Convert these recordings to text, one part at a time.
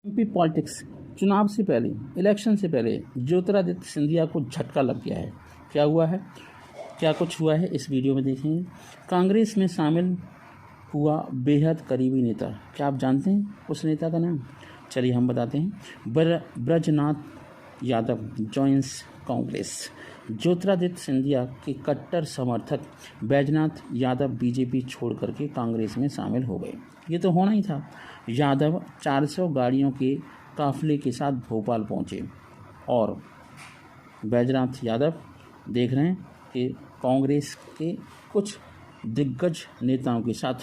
MP politics. चुनाव से पहले, इलेक्शन से पहले ज्योतिरादित्य सिंधिया को झटका लग गया है। क्या हुआ है, क्या कुछ हुआ है, इस वीडियो में देखेंगे। कांग्रेस में शामिल हुआ बेहद करीबी नेता। क्या आप जानते हैं उस नेता का नाम? चलिए हम बताते हैं। ब्रजनाथ यादव जॉइंस कांग्रेस। ज्योतिरादित्य सिंधिया के कट्टर समर्थक बैजनाथ यादव बीजेपी छोड़ करके कांग्रेस में शामिल हो गए। ये तो होना ही था। यादव 400 गाड़ियों के काफिले के साथ भोपाल पहुंचे और बैजनाथ यादव देख रहे हैं कि कांग्रेस के कुछ दिग्गज नेताओं के साथ,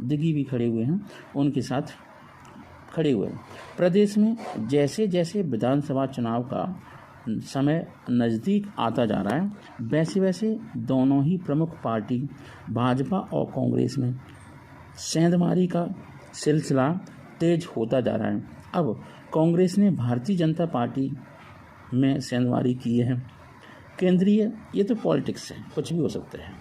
दिग्गी भी खड़े हुए हैं, उनके साथ खड़े हुए। प्रदेश में जैसे जैसे विधानसभा चुनाव का समय नज़दीक आता जा रहा है, वैसे वैसे दोनों ही प्रमुख पार्टी भाजपा और कांग्रेस में सेंधमारी का सिलसिला तेज होता जा रहा है। अब कांग्रेस ने भारतीय जनता पार्टी में सेंधमारी की है। केंद्रीय, ये तो पॉलिटिक्स है, कुछ भी हो सकता है।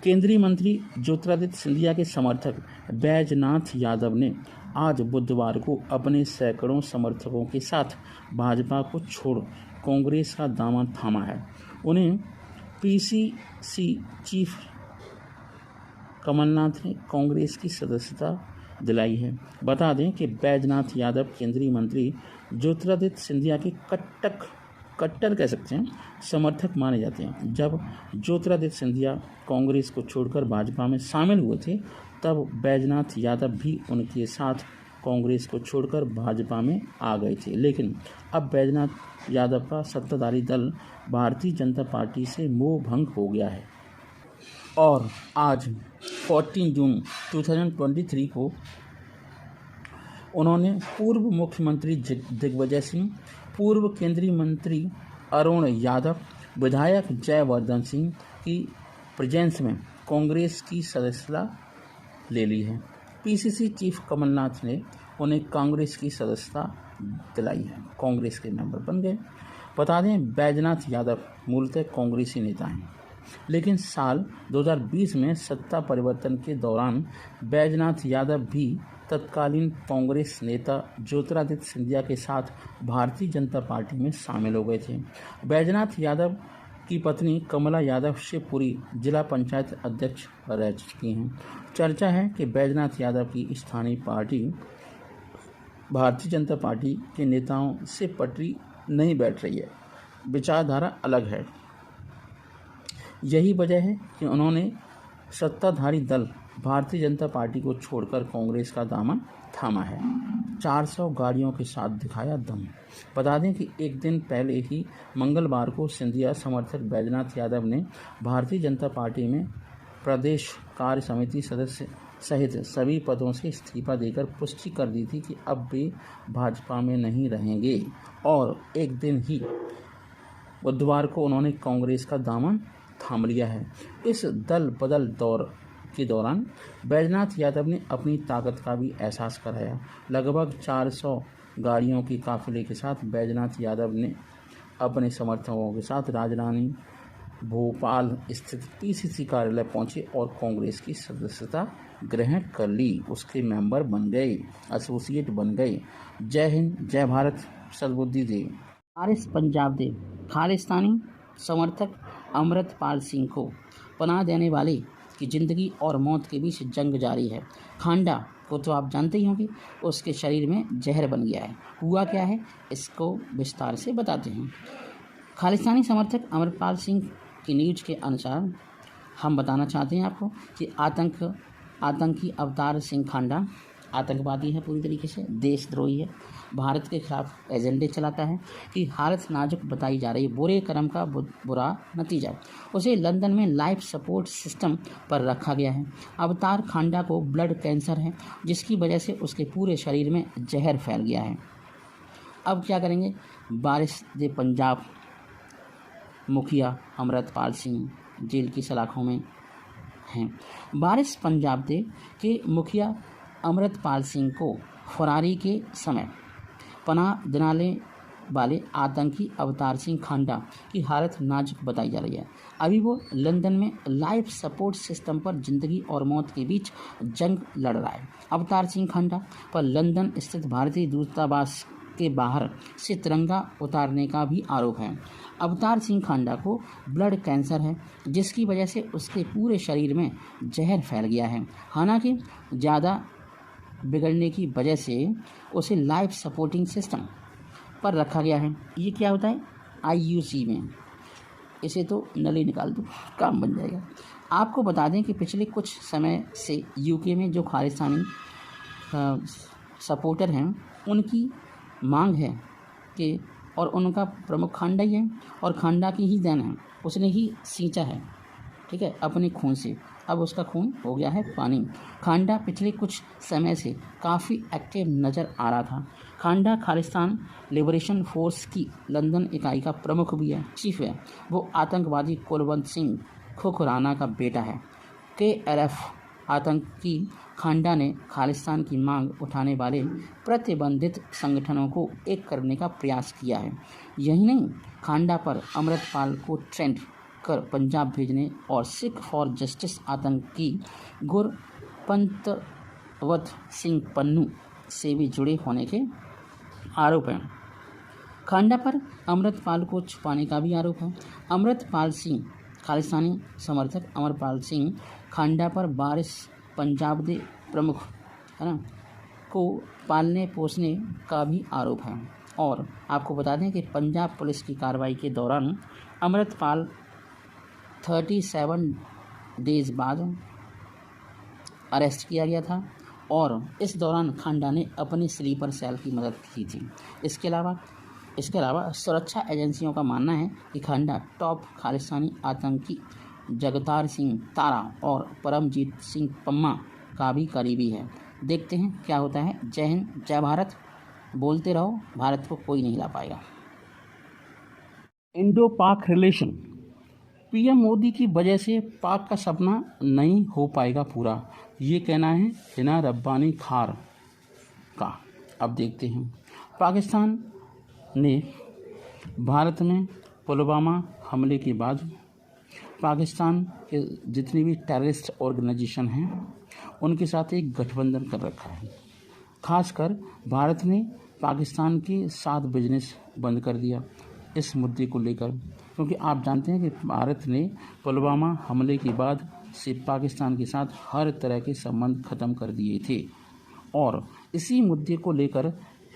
केंद्रीय मंत्री ज्योतिरादित्य सिंधिया के समर्थक बैजनाथ यादव ने आज बुधवार को अपने सैकड़ों समर्थकों के साथ भाजपा को छोड़ कांग्रेस का दामन थामा है। उन्हें पीसीसी चीफ कमलनाथ ने कांग्रेस की सदस्यता दिलाई है। बता दें कि बैजनाथ यादव केंद्रीय मंत्री ज्योतिरादित्य सिंधिया के कट्टर कह सकते हैं समर्थक माने जाते हैं। जब ज्योतिरादित्य सिंधिया कांग्रेस को छोड़कर भाजपा में शामिल हुए थे, तब बैजनाथ यादव भी उनके साथ कांग्रेस को छोड़कर भाजपा में आ गए थे। लेकिन अब बैजनाथ यादव का सत्ताधारी दल भारतीय जनता पार्टी से मोह भंग हो गया है और आज 14 जून 2023 को उन्होंने पूर्व मुख्यमंत्री दिग्विजय सिंह, पूर्व केंद्रीय मंत्री अरुण यादव, विधायक जयवर्धन सिंह की प्रेजेंस में कांग्रेस की सदस्यता ले ली है। पीसीसी चीफ कमलनाथ ने उन्हें कांग्रेस की सदस्यता दिलाई है, कांग्रेस के मेंबर बन गए। बता दें, बैजनाथ यादव मूलतः कांग्रेसी नेता हैं, लेकिन साल 2020 में सत्ता परिवर्तन के दौरान बैजनाथ यादव भी तत्कालीन कांग्रेस नेता ज्योतिरादित्य सिंधिया के साथ भारतीय जनता पार्टी में शामिल हो गए थे। बैजनाथ यादव की पत्नी कमला यादव शिवपुरी जिला पंचायत अध्यक्ष रह चुकी हैं। चर्चा है कि बैजनाथ यादव की स्थानीय पार्टी भारतीय जनता पार्टी के नेताओं से पटरी नहीं बैठ रही है, विचारधारा अलग है। यही वजह है कि उन्होंने सत्ताधारी दल भारतीय जनता पार्टी को छोड़कर कांग्रेस का दामन थामा है। 400 गाड़ियों के साथ दिखाया दम। बता दें कि एक दिन पहले ही मंगलवार को सिंधिया समर्थक बैजनाथ यादव ने भारतीय जनता पार्टी में प्रदेश कार्य समिति सदस्य सहित सभी पदों से इस्तीफा देकर पुष्टि कर दी थी कि अब वे भाजपा में नहीं रहेंगे और एक दिन ही बुधवार को उन्होंने कांग्रेस का दामन थाम लिया है। इस दल बदल दौर के दौरान बैजनाथ यादव ने अपनी ताकत का भी एहसास कराया। लगभग 400 गाड़ियों के काफिले के साथ बैजनाथ यादव ने अपने समर्थकों के साथ राजधानी भोपाल स्थित पीसीसी कार्यालय पहुंचे और कांग्रेस की सदस्यता ग्रहण कर ली। उसके मेंबर बन गए, एसोसिएट बन गए। जय हिंद, जय भारत, सद्बुद्धि दे। आरएस पंजाब दे खालिस्तानी समर्थक अमृतपाल सिंह को पनाह देने वाले की जिंदगी और मौत के बीच जंग जारी है। खांडा को तो आप जानते ही होंगे, उसके शरीर में जहर बन गया है। हुआ क्या है, इसको विस्तार से बताते हैं। खालिस्तानी समर्थक अमृतपाल सिंह की न्यूज के अनुसार हम बताना चाहते हैं आपको कि आतंकी अवतार सिंह खांडा आतंकवादी है, पूरी तरीके से देशद्रोही है, भारत के खिलाफ एजेंडे चलाता है कि हालत नाजुक बताई जा रही है। बुरे कर्म का बुरा नतीजा, उसे लंदन में लाइफ सपोर्ट सिस्टम पर रखा गया है। अवतार खांडा को ब्लड कैंसर है, जिसकी वजह से उसके पूरे शरीर में जहर फैल गया है। अब क्या करेंगे? वारिस दे पंजाब मुखिया अमृतपाल सिंह जेल की सलाखों में हैं। वारिस पंजाब दे के मुखिया अमृतपाल सिंह को फरारी के समय पनाह दिलाने वाले आतंकी अवतार सिंह खांडा की हालत नाजुक बताई जा रही है। अभी वो लंदन में लाइफ सपोर्ट सिस्टम पर जिंदगी और मौत के बीच जंग लड़ रहा है। अवतार सिंह खांडा पर लंदन स्थित भारतीय दूतावास के बाहर से तिरंगा उतारने का भी आरोप है। अवतार सिंह खांडा को ब्लड कैंसर है, जिसकी वजह से उसके पूरे शरीर में जहर फैल गया है। हालांकि ज़्यादा बिगड़ने की वजह से उसे लाइफ सपोर्टिंग सिस्टम पर रखा गया है। ये क्या होता है? IUC में। इसे तो नली निकाल दो, काम बन जाएगा। आपको बता दें कि पिछले कुछ समय से UK में जो खालिस्तानी सपोर्टर हैं, उनकी मांग है कि और उनका प्रमुख खांडा ही है और खांडा की ही देन है, उसने ही सींचा है, ठीक है, अपने खून से। अब उसका खून हो गया है पानी। खांडा पिछले कुछ समय से काफ़ी एक्टिव नज़र आ रहा था। खांडा खालिस्तान लिबरेशन फोर्स की लंदन इकाई का प्रमुख भी है, चीफ है। वो आतंकवादी कुलवंत सिंह खुखराना का बेटा है। KLF आतंकी खांडा ने खालिस्तान की मांग उठाने वाले प्रतिबंधित संगठनों को एक करने का प्रयास किया है। यही नहीं, खांडा पर अमृतपाल को ट्रेंड कर पंजाब भेजने और सिख फॉर जस्टिस आतंकी गुरपंतवत सिंह पन्नू से भी जुड़े होने के आरोप हैं। खांडा पर अमृतपाल को छुपाने का भी आरोप है। अमृतपाल सिंह खालिस्तानी समर्थक अमरपाल सिंह खांडा पर वारिस पंजाब के प्रमुख है ना को पालने पोसने का भी आरोप है। और आपको बता दें कि पंजाब पुलिस की कार्रवाई के दौरान अमृतपाल 37 डेज बाद अरेस्ट किया गया था और इस दौरान खांडा ने अपनी स्लीपर सेल की मदद की थी। इसके अलावा सुरक्षा एजेंसियों का मानना है कि खांडा टॉप खालिस्तानी आतंकी जगतार सिंह तारा और परमजीत सिंह पम्मा का भी करीबी है। देखते हैं क्या होता है। जय हिंद, जय भारत। बोलते रहो, भारत को कोई नहीं हिला पाएगा। इंडो पाक रिलेशन। PM मोदी की वजह से पाक का सपना नहीं हो पाएगा पूरा, ये कहना है हिना रब्बानी खार का। अब देखते हैं। पाकिस्तान ने भारत में पुलवामा हमले के बाद पाकिस्तान के जितनी भी टेररिस्ट ऑर्गेनाइजेशन हैं उनके साथ एक गठबंधन कर रखा है। खासकर भारत ने पाकिस्तान के साथ बिजनेस बंद कर दिया इस मुद्दे को लेकर, क्योंकि आप जानते हैं कि भारत ने पुलवामा हमले के बाद से पाकिस्तान के साथ हर तरह के संबंध ख़त्म कर दिए थे। और इसी मुद्दे को लेकर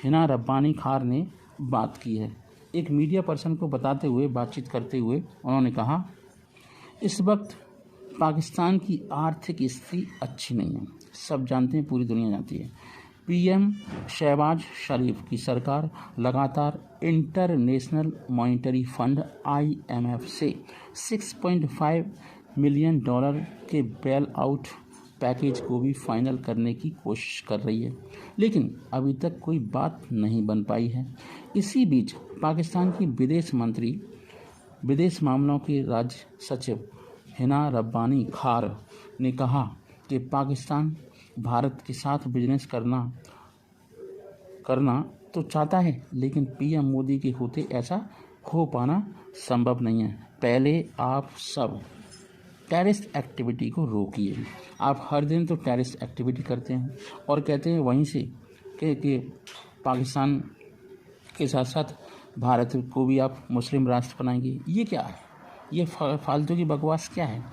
हिना रब्बानी खार ने बात की है। एक मीडिया पर्सन को बताते हुए, बातचीत करते हुए उन्होंने कहा, इस वक्त पाकिस्तान की आर्थिक स्थिति अच्छी नहीं है, सब जानते हैं, पूरी दुनिया जानती है। PM शहबाज शरीफ की सरकार लगातार इंटरनेशनल मॉनिटरी फंड IMF से $6.5 मिलियन के बेल आउट पैकेज को भी फाइनल करने की कोशिश कर रही है, लेकिन अभी तक कोई बात नहीं बन पाई है। इसी बीच पाकिस्तान की विदेश मामलों की राज्य सचिव हिना रब्बानी खार ने कहा कि पाकिस्तान भारत के साथ बिजनेस करना तो चाहता है, लेकिन PM मोदी के होते ऐसा हो पाना संभव नहीं है। पहले आप सब टेररिस्ट एक्टिविटी को रोकिए। आप हर दिन तो टेररिस्ट एक्टिविटी करते हैं और कहते हैं वहीं से कि पाकिस्तान के साथ साथ भारत को भी आप मुस्लिम राष्ट्र बनाएंगे। ये क्या है? ये फालतू की बकवास क्या है?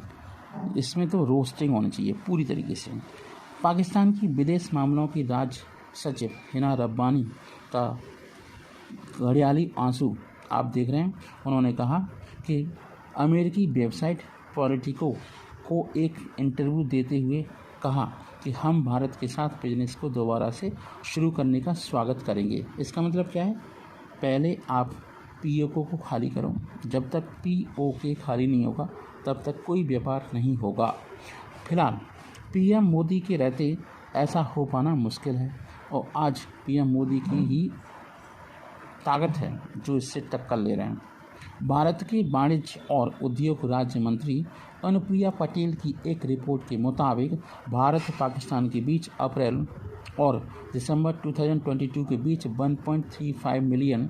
इसमें तो रोस्टिंग होनी चाहिए पूरी तरीके से। पाकिस्तान की विदेश मामलों की राज्य सचिव हिना रब्बानी का घड़ियाली आंसू आप देख रहे हैं। उन्होंने कहा कि अमेरिकी वेबसाइट पॉलिटिको को एक इंटरव्यू देते हुए कहा कि हम भारत के साथ बिजनेस को दोबारा से शुरू करने का स्वागत करेंगे। इसका मतलब क्या है? पहले आप POK को खाली करो। जब तक POK खाली नहीं होगा तब तक कोई व्यापार नहीं होगा। फिलहाल PM मोदी के रहते ऐसा हो पाना मुश्किल है और आज PM मोदी की ही ताकत है जो इससे टक्कर ले रहे हैं। भारत के वाणिज्य और उद्योग राज्य मंत्री अनुप्रिया पटेल की एक रिपोर्ट के मुताबिक भारत पाकिस्तान के बीच अप्रैल और दिसंबर 2022 के बीच $1.35 मिलियन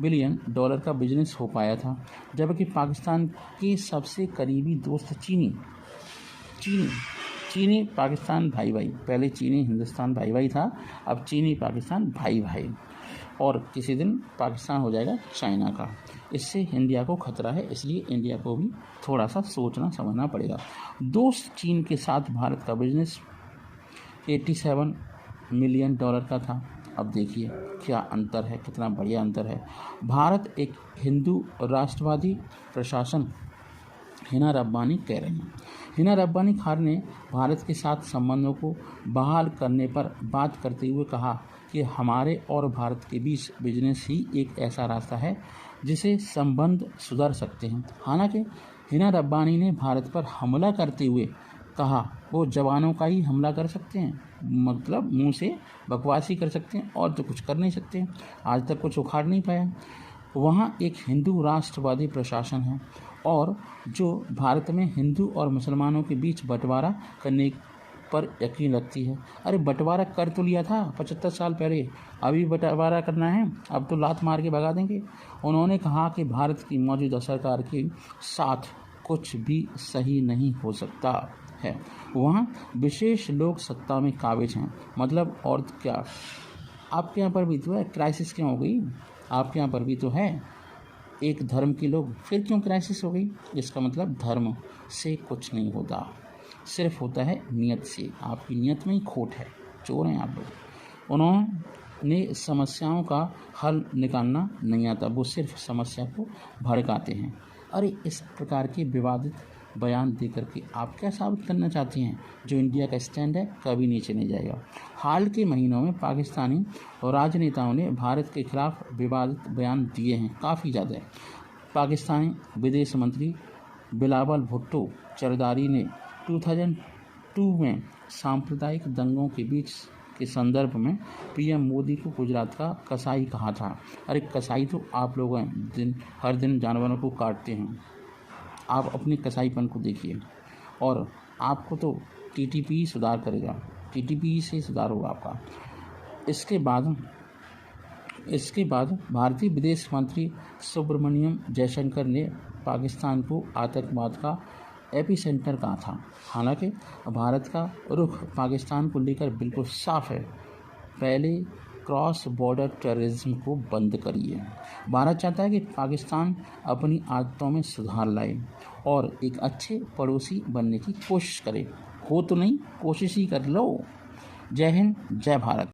बिलियन डॉलर का बिजनेस हो पाया था, जबकि पाकिस्तान के सबसे करीबी दोस्त चीनी पाकिस्तान भाई भाई, पहले चीनी हिंदुस्तान भाई भाई था, अब चीनी पाकिस्तान भाई भाई, और किसी दिन पाकिस्तान हो जाएगा चाइना का। इससे इंडिया को खतरा है, इसलिए इंडिया को भी थोड़ा सा सोचना समझना पड़ेगा। दोस्त चीन के साथ भारत का बिजनेस 87 मिलियन डॉलर का था। अब देखिए क्या अंतर है, कितना बढ़िया अंतर है। भारत एक हिंदू राष्ट्रवादी प्रशासन हिना रब्बानी कह रही हैं। हिना रब्बानी खान ने भारत के साथ संबंधों को बहाल करने पर बात करते हुए कहा कि हमारे और भारत के बीच बिजनेस ही एक ऐसा रास्ता है जिसे संबंध सुधर सकते हैं। हालांकि हिना रब्बानी ने भारत पर हमला करते हुए कहा वो जवानों का ही हमला कर सकते हैं, मतलब मुंह से बकवासी कर सकते हैं और तो कुछ कर नहीं सकते। आज तक कुछ उखाड़ नहीं पाया। वहाँ एक हिंदू राष्ट्रवादी प्रशासन है और जो भारत में हिंदू और मुसलमानों के बीच बंटवारा करने पर यकीन रखती है। अरे बंटवारा कर तो लिया था 75 साल पहले, अभी बंटवारा करना है, अब तो लात मार के भगा देंगे। उन्होंने कहा कि भारत की मौजूदा सरकार के साथ कुछ भी सही नहीं हो सकता है। वहाँ विशेष लोग सत्ता में काबिज हैं, मतलब और क्या। आपके यहाँ पर भी तो है, क्राइसिस क्यों हो गई? आपके यहाँ पर भी तो है एक धर्म के लोग, फिर क्यों क्राइसिस हो गई? इसका मतलब धर्म से कुछ नहीं होता, सिर्फ होता है नियत से। आपकी नियत में ही खोट है, चोर हैं आप लोग। उन्होंने समस्याओं का हल निकालना नहीं आता, वो सिर्फ समस्या को भड़काते हैं। अरे इस प्रकार के विवादित बयान दे करके आप क्या साबित करना चाहती हैं? जो इंडिया का स्टैंड है कभी नीचे नहीं जाएगा। हाल के महीनों में पाकिस्तानी और राजनेताओं ने भारत के खिलाफ विवादित बयान दिए हैं, काफ़ी ज़्यादा। पाकिस्तानी विदेश मंत्री बिलावल भुट्टो जरदारी ने 2002 में सांप्रदायिक दंगों के बीच के संदर्भ में पीएम मोदी को गुजरात का कसाई कहा था। अरे कसाई तो आप लोग हैं, हर दिन जानवरों को काटते हैं। आप अपने कसाईपन को देखिए, और आपको तो टीटीपी सुधार करेगा, टीटीपी से सुधार होगा आपका। इसके बाद भारतीय विदेश मंत्री सुब्रमण्यम जयशंकर ने पाकिस्तान को आतंकवाद का एपिसेंटर कहा था। हालांकि भारत का रुख पाकिस्तान को लेकर बिल्कुल साफ है। पहले क्रॉस बॉर्डर टेररिज्म को बंद करिए। भारत चाहता है कि पाकिस्तान अपनी आदतों में सुधार लाए और एक अच्छे पड़ोसी बनने की कोशिश करे। हो तो नहीं, कोशिश ही कर लो। जय हिंद, जय भारत।